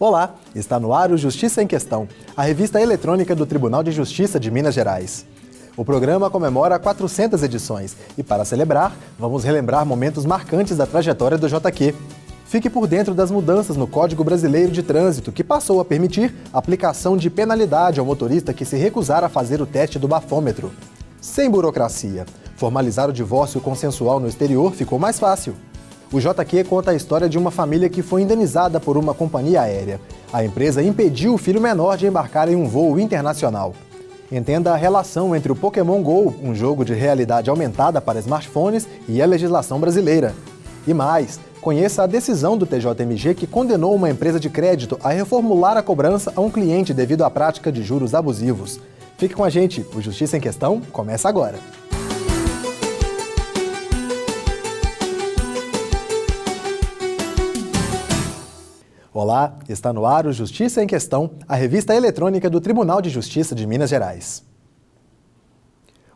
Olá, está no ar o Justiça em Questão, a revista eletrônica do Tribunal de Justiça de Minas Gerais. O programa comemora 400 edições e, para celebrar, vamos relembrar momentos marcantes da trajetória do JQ. Fique por dentro das mudanças no Código Brasileiro de Trânsito, que passou a permitir a aplicação de penalidade ao motorista que se recusar a fazer o teste do bafômetro. Sem burocracia, formalizar o divórcio consensual no exterior ficou mais fácil. O JQ conta a história de uma família que foi indenizada por uma companhia aérea. A empresa impediu o filho menor de embarcar em um voo internacional. Entenda a relação entre o Pokémon GO, um jogo de realidade aumentada para smartphones, e a legislação brasileira. E mais, conheça a decisão do TJMG que condenou uma empresa de crédito a reformular a cobrança a um cliente devido à prática de juros abusivos. Fique com a gente, o Justiça em Questão começa agora. Olá, está no ar o Justiça em Questão, a revista eletrônica do Tribunal de Justiça de Minas Gerais.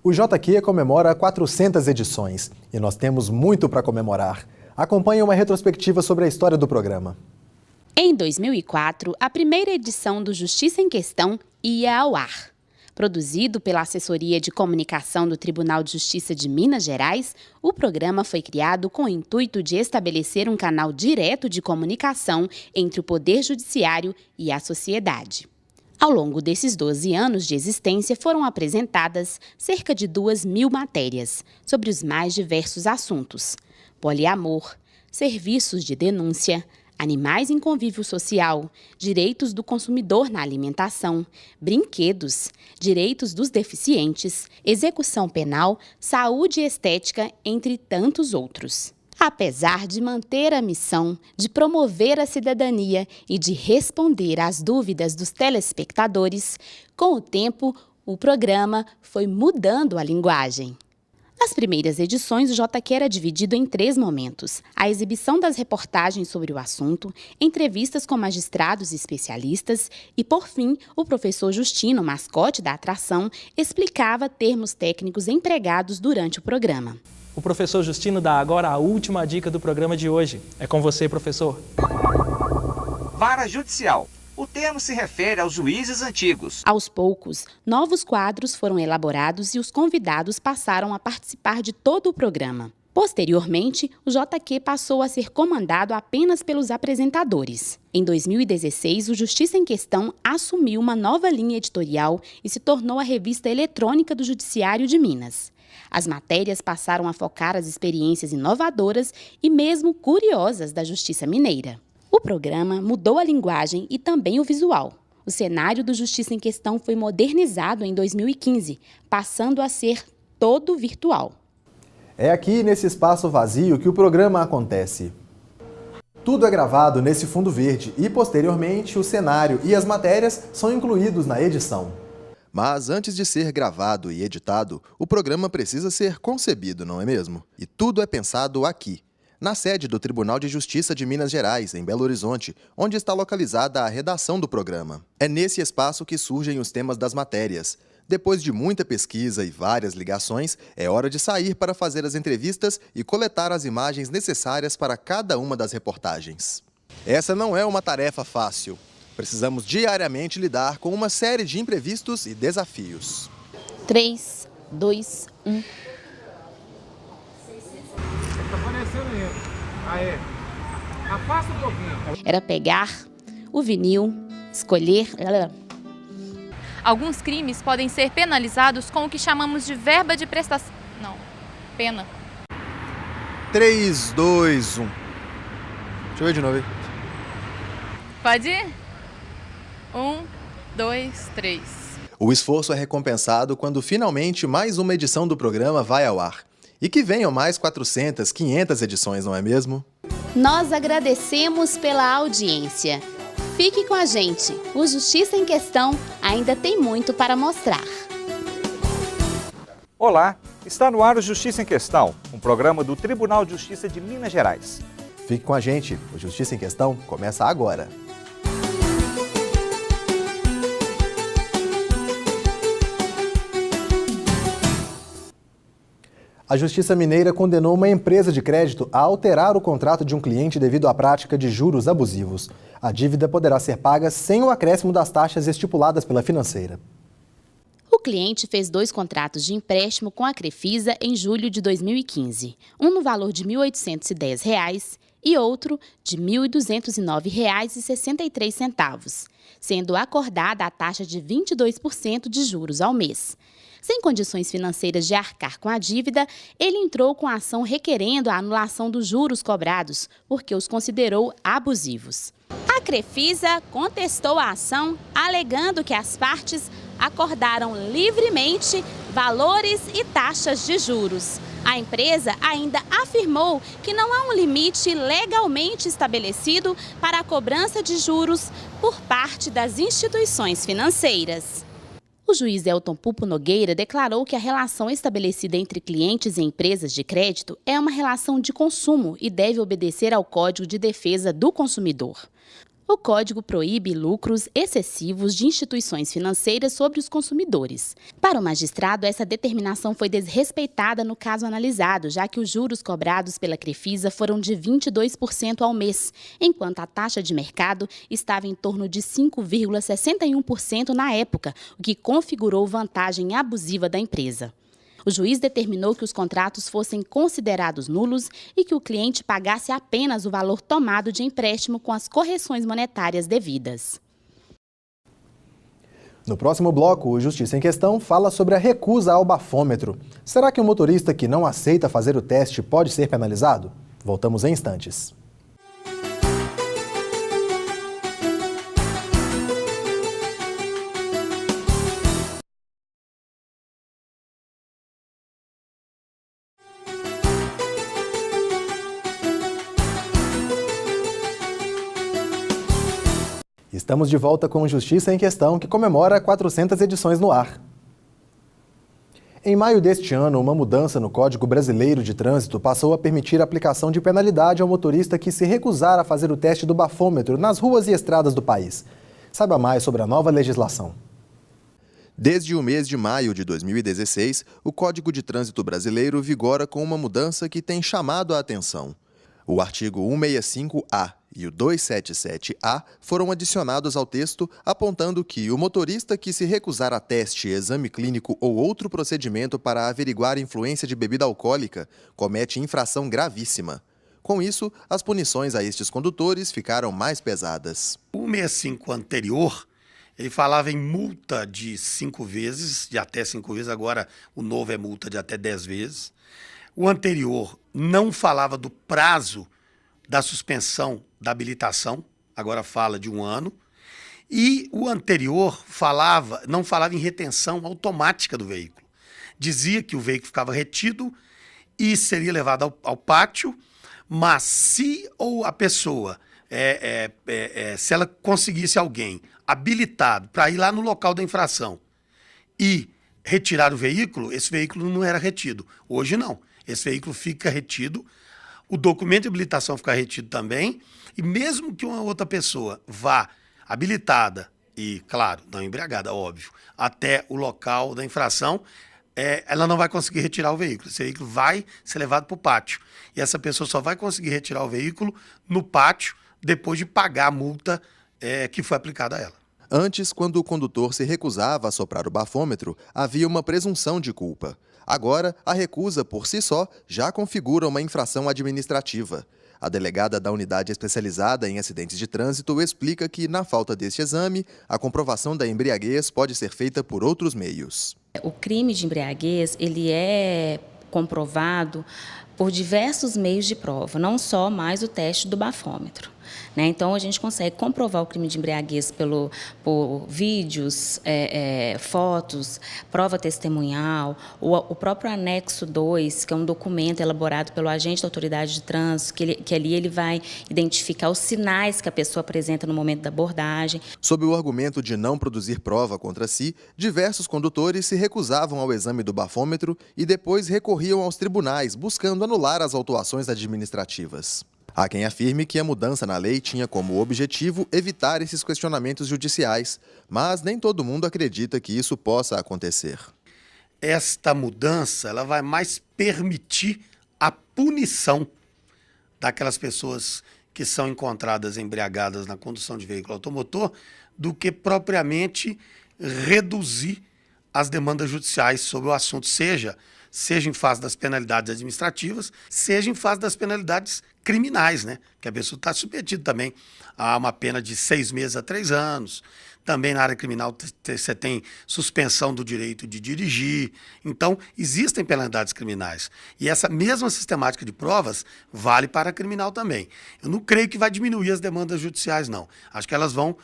O JQ comemora 400 edições e nós temos muito para comemorar. Acompanhe uma retrospectiva sobre a história do programa. Em 2004, a primeira edição do Justiça em Questão ia ao ar. Produzido pela Assessoria de Comunicação do Tribunal de Justiça de Minas Gerais, o programa foi criado com o intuito de estabelecer um canal direto de comunicação entre o Poder Judiciário e a sociedade. Ao longo desses 12 anos de existência, foram apresentadas cerca de 2.000 matérias sobre os mais diversos assuntos: poliamor, serviços de denúncia, animais em convívio social, direitos do consumidor na alimentação, brinquedos, direitos dos deficientes, execução penal, saúde e estética, entre tantos outros. Apesar de manter a missão de promover a cidadania e de responder às dúvidas dos telespectadores, com o tempo, o programa foi mudando a linguagem. Nas primeiras edições, o JQ era dividido em 3 momentos: a exibição das reportagens sobre o assunto, entrevistas com magistrados e especialistas e, por fim, o professor Justino, mascote da atração, explicava termos técnicos empregados durante o programa. O professor Justino dá agora a última dica do programa de hoje. É com você, professor. Vara Judicial. O termo se refere aos juízes antigos. Aos poucos, novos quadros foram elaborados e os convidados passaram a participar de todo o programa. Posteriormente, o JQ passou a ser comandado apenas pelos apresentadores. Em 2016, o Justiça em Questão assumiu uma nova linha editorial e se tornou a revista eletrônica do Judiciário de Minas. As matérias passaram a focar as experiências inovadoras e mesmo curiosas da Justiça Mineira. O programa mudou a linguagem e também o visual. O cenário do Justiça em Questão foi modernizado em 2015, passando a ser todo virtual. É aqui, nesse espaço vazio, que o programa acontece. Tudo é gravado nesse fundo verde e, posteriormente, o cenário e as matérias são incluídos na edição. Mas antes de ser gravado e editado, o programa precisa ser concebido, não é mesmo? E tudo é pensado aqui, na sede do Tribunal de Justiça de Minas Gerais, em Belo Horizonte, onde está localizada a redação do programa. É nesse espaço que surgem os temas das matérias. Depois de muita pesquisa e várias ligações, é hora de sair para fazer as entrevistas e coletar as imagens necessárias para cada uma das reportagens. Essa não é uma tarefa fácil. Precisamos diariamente lidar com uma série de imprevistos e desafios. 3, 2, 1... Afasta um pouquinho. Era pegar o vinil, escolher... Alguns crimes podem ser penalizados com o que chamamos de verba de prestação... Não, pena. 3, 2, 1. Deixa eu ver de novo aí. Pode ir? 1, 2, 3. O esforço é recompensado quando finalmente mais uma edição do programa vai ao ar. E que venham mais 400, 500 edições, não é mesmo? Nós agradecemos pela audiência. Fique com a gente. O Justiça em Questão ainda tem muito para mostrar. Olá, está no ar o Justiça em Questão, um programa do Tribunal de Justiça de Minas Gerais. Fique com a gente. O Justiça em Questão começa agora. A A Justiça Mineira condenou uma empresa de crédito a alterar o contrato de um cliente devido à prática de juros abusivos. A dívida poderá ser paga sem o acréscimo das taxas estipuladas pela financeira. O cliente fez 2 contratos de empréstimo com a Crefisa em julho de 2015, um no valor de R$ 1.810 e outro de R$ 1.209,63, sendo acordada a taxa de 22% de juros ao mês. Sem condições financeiras de arcar com a dívida, ele entrou com a ação requerendo a anulação dos juros cobrados, porque os considerou abusivos. A Crefisa contestou a ação, alegando que as partes acordaram livremente valores e taxas de juros. A empresa ainda afirmou que não há um limite legalmente estabelecido para a cobrança de juros por parte das instituições financeiras. O juiz Elton Pupo Nogueira declarou que a relação estabelecida entre clientes e empresas de crédito é uma relação de consumo e deve obedecer ao Código de Defesa do Consumidor. O Código proíbe lucros excessivos de instituições financeiras sobre os consumidores. Para o magistrado, essa determinação foi desrespeitada no caso analisado, já que os juros cobrados pela Crefisa foram de 22% ao mês, enquanto a taxa de mercado estava em torno de 5,61% na época, o que configurou vantagem abusiva da empresa. O juiz determinou que os contratos fossem considerados nulos e que o cliente pagasse apenas o valor tomado de empréstimo com as correções monetárias devidas. No próximo bloco, o Justiça em Questão fala sobre a recusa ao bafômetro. Será que o motorista que não aceita fazer o teste pode ser penalizado? Voltamos em instantes. Estamos de volta com Justiça em Questão, que comemora 400 edições no ar. Em maio deste ano, uma mudança no Código Brasileiro de Trânsito passou a permitir a aplicação de penalidade ao motorista que se recusar a fazer o teste do bafômetro nas ruas e estradas do país. Saiba mais sobre a nova legislação. Desde o mês de maio de 2016, o Código de Trânsito Brasileiro vigora com uma mudança que tem chamado a atenção. O artigo 165-A e o 277-A foram adicionados ao texto, apontando que o motorista que se recusar a teste, exame clínico ou outro procedimento para averiguar influência de bebida alcoólica comete infração gravíssima. Com isso, as punições a estes condutores ficaram mais pesadas. O 165 anterior, ele falava em multa de 5 vezes, de até 5 vezes, agora o novo é multa de até 10 vezes. O anterior não falava do prazo da suspensão da habilitação, agora fala de 1 ano. E o anterior não falava em retenção automática do veículo. Dizia que o veículo ficava retido e seria levado ao pátio, mas se ou a pessoa, se ela conseguisse alguém habilitado para ir lá no local da infração e retirar o veículo, esse veículo não era retido. Hoje não. Esse veículo fica retido, o documento de habilitação fica retido também, e mesmo que uma outra pessoa vá habilitada e, claro, não embriagada, óbvio, até o local da infração, ela não vai conseguir retirar o veículo. Esse veículo vai ser levado para o pátio. E essa pessoa só vai conseguir retirar o veículo no pátio depois de pagar a multa que foi aplicada a ela. Antes, quando o condutor se recusava a soprar o bafômetro, havia uma presunção de culpa. Agora, a recusa, por si só, já configura uma infração administrativa. A delegada da Unidade Especializada em Acidentes de Trânsito explica que, na falta deste exame, a comprovação da embriaguez pode ser feita por outros meios. O crime de embriaguez, ele é comprovado por diversos meios de prova, não só mais o teste do bafômetro. Então, a gente consegue comprovar o crime de embriaguez por vídeos, fotos, prova testemunhal, o próprio anexo 2, que é um documento elaborado pelo agente da autoridade de trânsito, que ali ele vai identificar os sinais que a pessoa apresenta no momento da abordagem. Sob o argumento de não produzir prova contra si, diversos condutores se recusavam ao exame do bafômetro e depois recorriam aos tribunais, buscando anular as autuações administrativas. Há quem afirme que a mudança na lei tinha como objetivo evitar esses questionamentos judiciais, mas nem todo mundo acredita que isso possa acontecer. esta mudança ela vai mais permitir a punição daquelas pessoas que são encontradas embriagadas na condução de veículo automotor do que propriamente reduzir as demandas judiciais sobre o assunto, seja em fase das penalidades administrativas, seja em fase das penalidades criminais, né? Que a pessoa está submetida também a uma pena de 6 meses a 3 anos. Também na área criminal você tem suspensão do direito de dirigir. Então, existem penalidades criminais. E essa mesma sistemática de provas vale para a criminal também. Eu não creio que vai diminuir as demandas judiciais, não. Acho que elas vão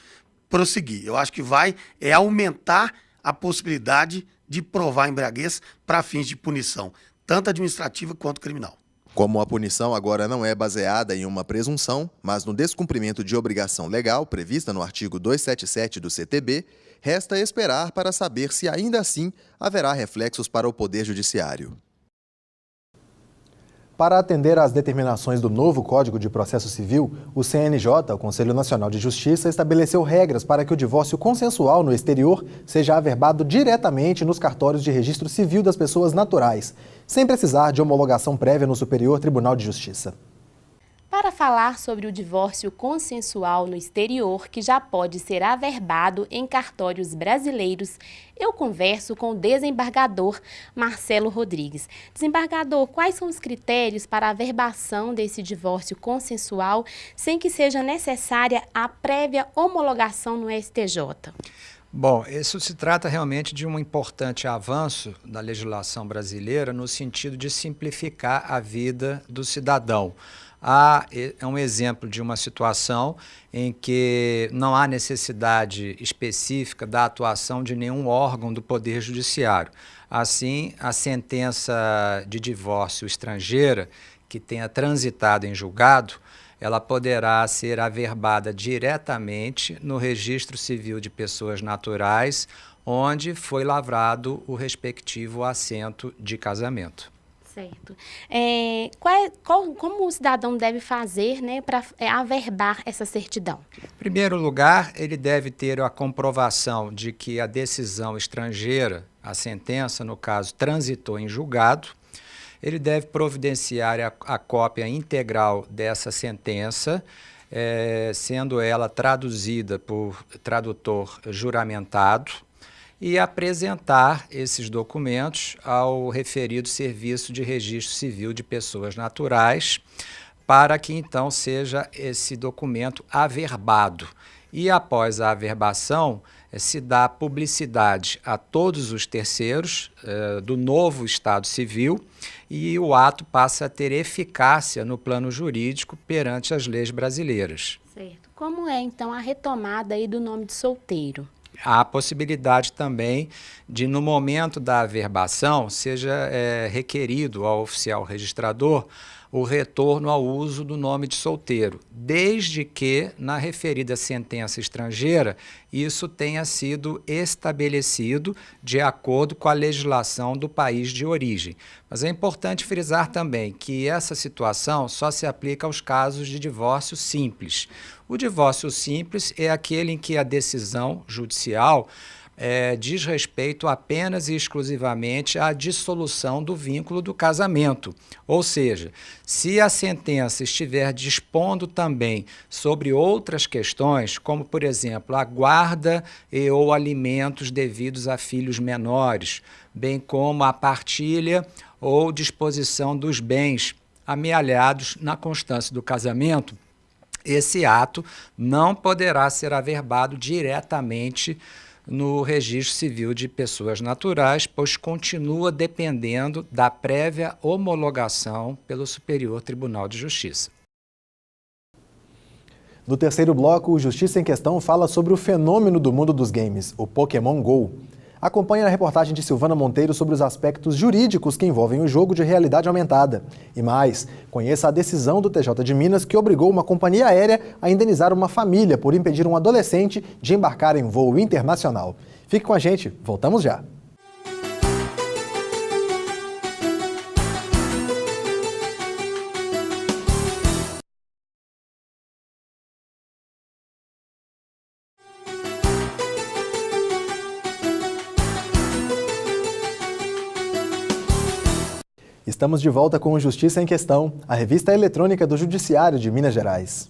prosseguir. Eu acho que vai aumentar a possibilidade de provar embriaguez para fins de punição, tanto administrativa quanto criminal. Como a punição agora não é baseada em uma presunção, mas no descumprimento de obrigação legal prevista no artigo 277 do CTB, resta esperar para saber se ainda assim haverá reflexos para o Poder Judiciário. Para atender às determinações do novo Código de Processo Civil, o CNJ, o Conselho Nacional de Justiça, estabeleceu regras para que o divórcio consensual no exterior seja averbado diretamente nos cartórios de registro civil das pessoas naturais, sem precisar de homologação prévia no Superior Tribunal de Justiça. Para falar sobre o divórcio consensual no exterior, que já pode ser averbado em cartórios brasileiros, eu converso com o desembargador Marcelo Rodrigues. Desembargador, quais são os critérios para a averbação desse divórcio consensual sem que seja necessária a prévia homologação no STJ? Bom, isso se trata realmente de um importante avanço da legislação brasileira no sentido de simplificar a vida do cidadão. É um exemplo de uma situação em que não há necessidade específica da atuação de nenhum órgão do Poder Judiciário. Assim, a sentença de divórcio estrangeira que tenha transitado em julgado, ela poderá ser averbada diretamente no Registro Civil de Pessoas Naturais, onde foi lavrado o respectivo assento de casamento. Certo. Como o cidadão deve fazer, né, para averbar essa certidão? Em primeiro lugar, ele deve ter a comprovação de que a decisão estrangeira, a sentença, no caso, transitou em julgado. Ele deve providenciar a cópia integral dessa sentença, sendo ela traduzida por tradutor juramentado, e apresentar esses documentos ao referido Serviço de Registro Civil de Pessoas Naturais, para que então seja esse documento averbado. E após a averbação, se dá publicidade a todos os terceiros do novo Estado Civil e o ato passa a ter eficácia no plano jurídico perante as leis brasileiras. Certo. Como é então a retomada aí do nome de solteiro? Há a possibilidade também de, no momento da averbação, seja requerido ao oficial registrador o retorno ao uso do nome de solteiro, desde que, na referida sentença estrangeira, isso tenha sido estabelecido de acordo com a legislação do país de origem. Mas é importante frisar também que essa situação só se aplica aos casos de divórcio simples. O divórcio simples é aquele em que a decisão judicial diz respeito apenas e exclusivamente à dissolução do vínculo do casamento. Ou seja, se a sentença estiver dispondo também sobre outras questões, como, por exemplo, a guarda ou alimentos devidos a filhos menores, bem como a partilha ou disposição dos bens amealhados na constância do casamento, esse ato não poderá ser averbado diretamente no Registro Civil de Pessoas Naturais, pois continua dependendo da prévia homologação pelo Superior Tribunal de Justiça. No terceiro bloco, o Justiça em Questão fala sobre o fenômeno do mundo dos games, o Pokémon GO. Acompanhe a reportagem de Silvana Monteiro sobre os aspectos jurídicos que envolvem o jogo de realidade aumentada. E mais, conheça a decisão do TJ de Minas que obrigou uma companhia aérea a indenizar uma família por impedir um adolescente de embarcar em voo internacional. Fique com a gente, voltamos já. Estamos de volta com o Justiça em Questão, a revista eletrônica do Judiciário de Minas Gerais.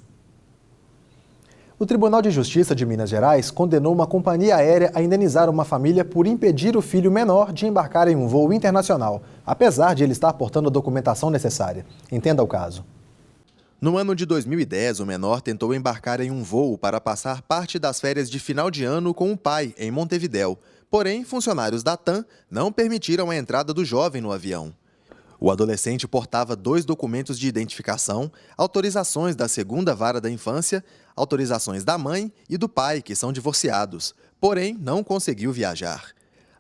O Tribunal de Justiça de Minas Gerais condenou uma companhia aérea a indenizar uma família por impedir o filho menor de embarcar em um voo internacional, apesar de ele estar portando a documentação necessária. Entenda o caso. No ano de 2010, o menor tentou embarcar em um voo para passar parte das férias de final de ano com o pai, em Montevidéu. Porém, funcionários da TAM não permitiram a entrada do jovem no avião. O adolescente portava 2 documentos de identificação, autorizações da 2ª Vara da Infância, autorizações da mãe e do pai, que são divorciados. Porém, não conseguiu viajar.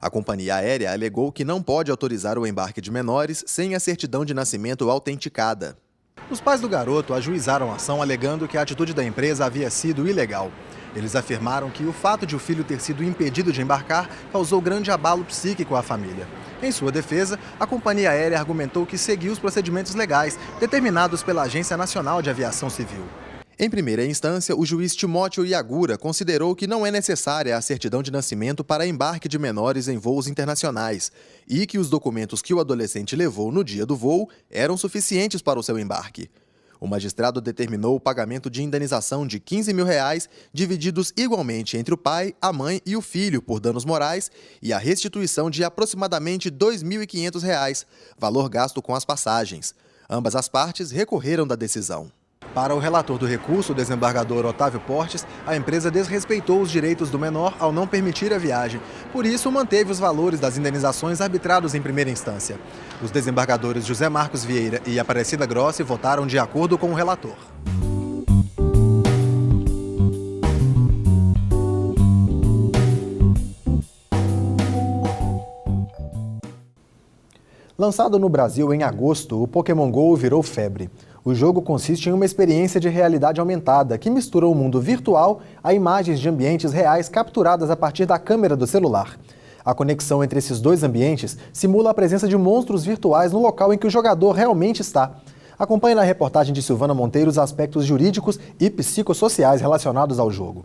A companhia aérea alegou que não pode autorizar o embarque de menores sem a certidão de nascimento autenticada. Os pais do garoto ajuizaram a ação alegando que a atitude da empresa havia sido ilegal. Eles afirmaram que o fato de o filho ter sido impedido de embarcar causou grande abalo psíquico à família. Em sua defesa, a companhia aérea argumentou que seguiu os procedimentos legais determinados pela Agência Nacional de Aviação Civil. Em primeira instância, o juiz Timóteo Iagura considerou que não é necessária a certidão de nascimento para embarque de menores em voos internacionais e que os documentos que o adolescente levou no dia do voo eram suficientes para o seu embarque. O magistrado determinou o pagamento de indenização de R$15 mil, divididos igualmente entre o pai, a mãe e o filho por danos morais, e a restituição de aproximadamente R$ 2.500, valor gasto com as passagens. Ambas as partes recorreram da decisão. Para o relator do recurso, o desembargador Otávio Portes, a empresa desrespeitou os direitos do menor ao não permitir a viagem. Por isso, manteve os valores das indenizações arbitrados em primeira instância. Os desembargadores José Marcos Vieira e Aparecida Grossi votaram de acordo com o relator. Lançado no Brasil em agosto, o Pokémon GO virou febre. O jogo consiste em uma experiência de realidade aumentada que mistura o mundo virtual a imagens de ambientes reais capturadas a partir da câmera do celular. A conexão entre esses 2 ambientes simula a presença de monstros virtuais no local em que o jogador realmente está. Acompanhe na reportagem de Silvana Monteiro os aspectos jurídicos e psicossociais relacionados ao jogo.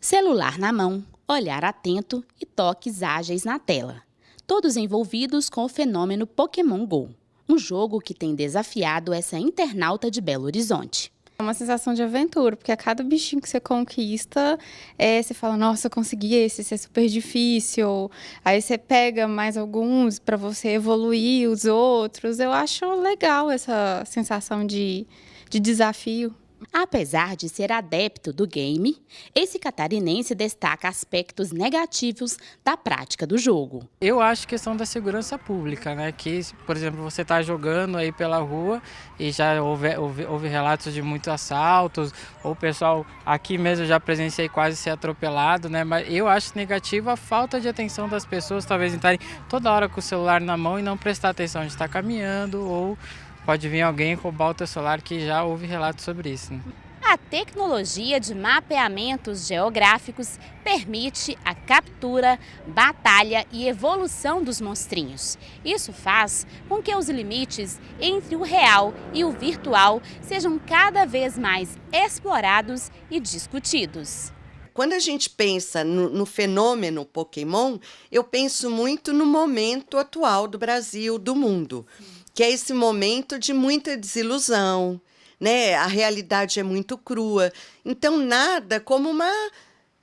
Celular na mão, olhar atento e toques ágeis na tela. Todos envolvidos com o fenômeno Pokémon GO. Um jogo que tem desafiado essa internauta de Belo Horizonte. É uma sensação de aventura, porque a cada bichinho que você conquista, você fala, nossa, eu consegui esse é super difícil. Aí você pega mais alguns para você evoluir os outros. Eu acho legal essa sensação de desafio. Apesar de ser adepto do game, esse catarinense destaca aspectos negativos da prática do jogo. Eu acho questão da segurança pública, né? Que, por exemplo, você está jogando aí pela rua e já houve relatos de muitos assaltos, ou o pessoal aqui mesmo já presenciei quase ser atropelado, né? Mas eu acho negativo a falta de atenção das pessoas, talvez estarem toda hora com o celular na mão e não prestar atenção de estar caminhando, ou pode vir alguém roubar o teu celular, que já houve relatos sobre isso, né? A tecnologia de mapeamentos geográficos permite a captura, batalha e evolução dos monstrinhos. Isso faz com que os limites entre o real e o virtual sejam cada vez mais explorados e discutidos. Quando a gente pensa no fenômeno Pokémon, eu penso muito no momento atual do Brasil, do mundo, que é esse momento de muita desilusão, né? A realidade é muito crua. Então, nada como uma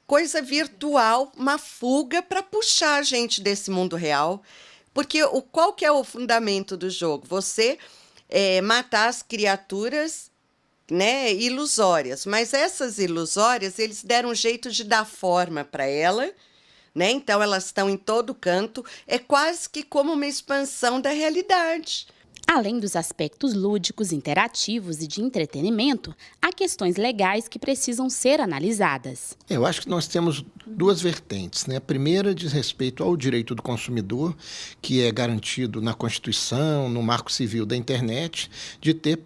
coisa virtual, uma fuga para puxar a gente desse mundo real. Porque qual que é o fundamento do jogo? Você matar as criaturas, né, ilusórias. Mas essas ilusórias, eles deram um jeito de dar forma para ela, né? Então, elas estão em todo canto. É quase que como uma expansão da realidade. Além dos aspectos lúdicos, interativos e de entretenimento, há questões legais que precisam ser analisadas. Eu acho que nós temos 2 vertentes, né? A primeira diz respeito ao direito do consumidor, que é garantido na Constituição, no Marco Civil da Internet, de ter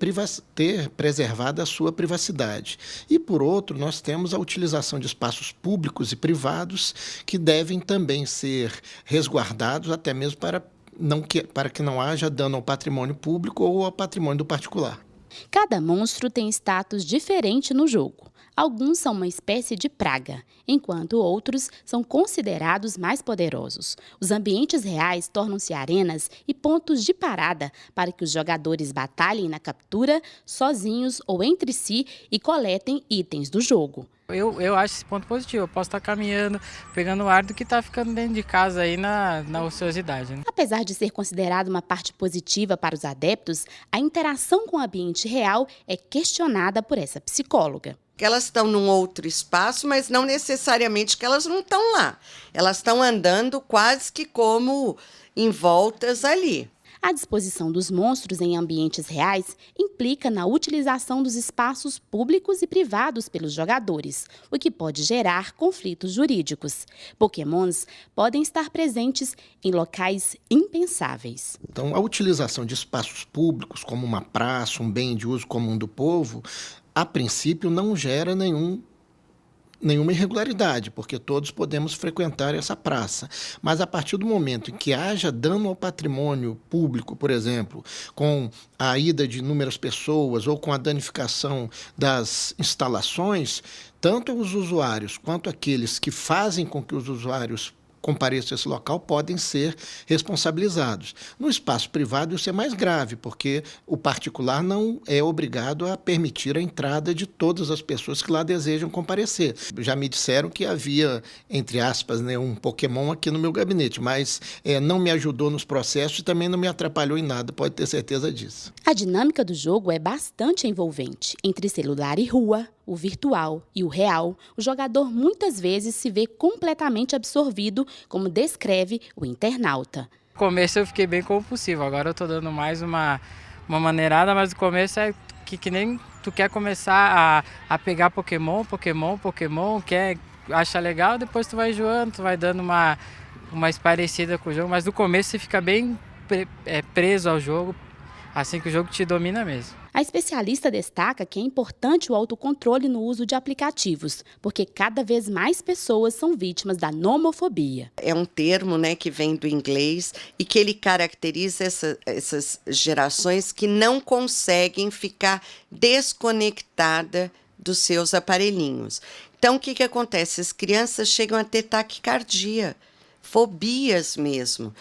preservado a sua privacidade. E, por outro, nós temos a utilização de espaços públicos e privados que devem também ser resguardados, até mesmo para que não haja dano ao patrimônio público ou ao patrimônio do particular. Cada monstro tem status diferente no jogo. Alguns são uma espécie de praga, enquanto outros são considerados mais poderosos. Os ambientes reais tornam-se arenas e pontos de parada para que os jogadores batalhem na captura, sozinhos ou entre si, e coletem itens do jogo. Eu acho esse ponto positivo. Eu posso estar caminhando, pegando ar do que estar ficando dentro de casa aí na ociosidade, né? Apesar de ser considerado uma parte positiva para os adeptos, a interação com o ambiente real é questionada por essa psicóloga. Elas estão num outro espaço, mas não necessariamente que elas não estão lá. Elas estão andando quase que como envoltas ali. A disposição dos monstros em ambientes reais implica na utilização dos espaços públicos e privados pelos jogadores, o que pode gerar conflitos jurídicos. Pokémons podem estar presentes em locais impensáveis. Então, a utilização de espaços públicos, como uma praça, um bem de uso comum do povo, a princípio não gera nenhuma irregularidade, porque todos podemos frequentar essa praça. Mas a partir do momento em que haja dano ao patrimônio público, por exemplo, com a ida de inúmeras pessoas ou com a danificação das instalações, tanto os usuários quanto aqueles que fazem com que os usuários compareçam a esse local podem ser responsabilizados. No espaço privado isso é mais grave, porque o particular não é obrigado a permitir a entrada de todas as pessoas que lá desejam comparecer. Já me disseram que havia, entre aspas, um Pokémon aqui no meu gabinete, mas não me ajudou nos processos e também não me atrapalhou em nada, pode ter certeza disso. A dinâmica do jogo é bastante envolvente. Entre celular e rua, o virtual e o real, o jogador muitas vezes se vê completamente absorvido, como descreve o internauta. No começo eu fiquei bem compulsivo, agora eu estou dando mais uma maneirada, mas no começo é que nem tu quer começar a pegar Pokémon, acha legal, depois tu vai enjoando, tu vai dando uma esparecida com o jogo, mas no começo você fica bem preso ao jogo, assim que o jogo te domina mesmo. A especialista destaca que é importante o autocontrole no uso de aplicativos, porque cada vez mais pessoas são vítimas da nomofobia. É um termo, que vem do inglês e que ele caracteriza essas gerações que não conseguem ficar desconectadas dos seus aparelhinhos. Então, o que acontece? As crianças chegam a ter taquicardia. Fobias mesmo,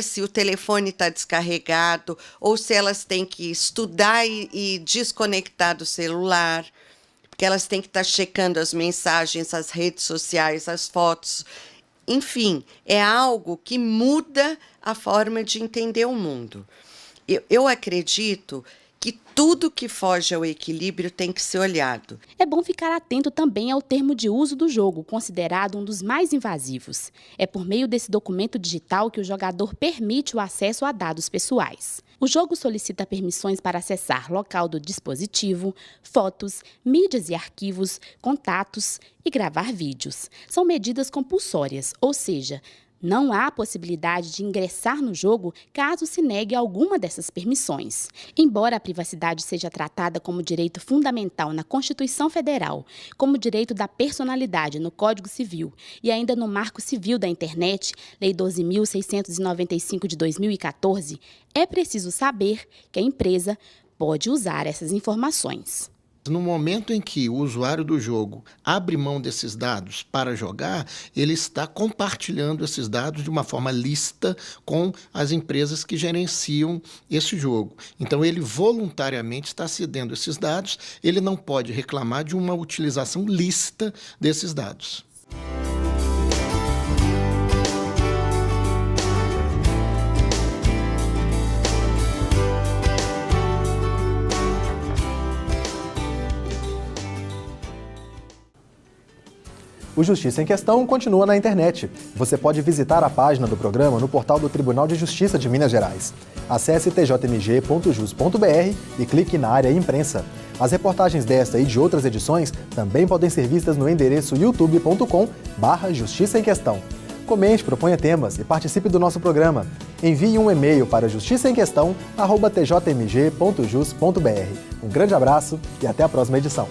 Se o telefone está descarregado ou se elas têm que estudar e desconectar do celular, porque elas têm que estar checando as mensagens, as redes sociais, as fotos. Enfim, é algo que muda a forma de entender o mundo. Eu acredito que tudo que foge ao equilíbrio tem que ser olhado. É bom ficar atento também ao termo de uso do jogo, considerado um dos mais invasivos. É por meio desse documento digital que o jogador permite o acesso a dados pessoais. O jogo solicita permissões para acessar local do dispositivo, fotos, mídias e arquivos, contatos e gravar vídeos. São medidas compulsórias, ou seja, não há possibilidade de ingressar no jogo caso se negue alguma dessas permissões. Embora a privacidade seja tratada como direito fundamental na Constituição Federal, como direito da personalidade no Código Civil e ainda no Marco Civil da Internet, Lei 12.695 de 2014, é preciso saber que a empresa pode usar essas informações. No momento em que o usuário do jogo abre mão desses dados para jogar, ele está compartilhando esses dados de uma forma lícita com as empresas que gerenciam esse jogo. Então, ele voluntariamente está cedendo esses dados, ele não pode reclamar de uma utilização lícita desses dados. O Justiça em Questão continua na internet. Você pode visitar a página do programa no portal do Tribunal de Justiça de Minas Gerais. Acesse tjmg.jus.br e clique na área Imprensa. As reportagens desta e de outras edições também podem ser vistas no endereço youtube.com/Justiça em Questão. Comente, proponha temas e participe do nosso programa. Envie um e-mail para justiçaemquestão@tjmg.jus.br. Um grande abraço e até a próxima edição.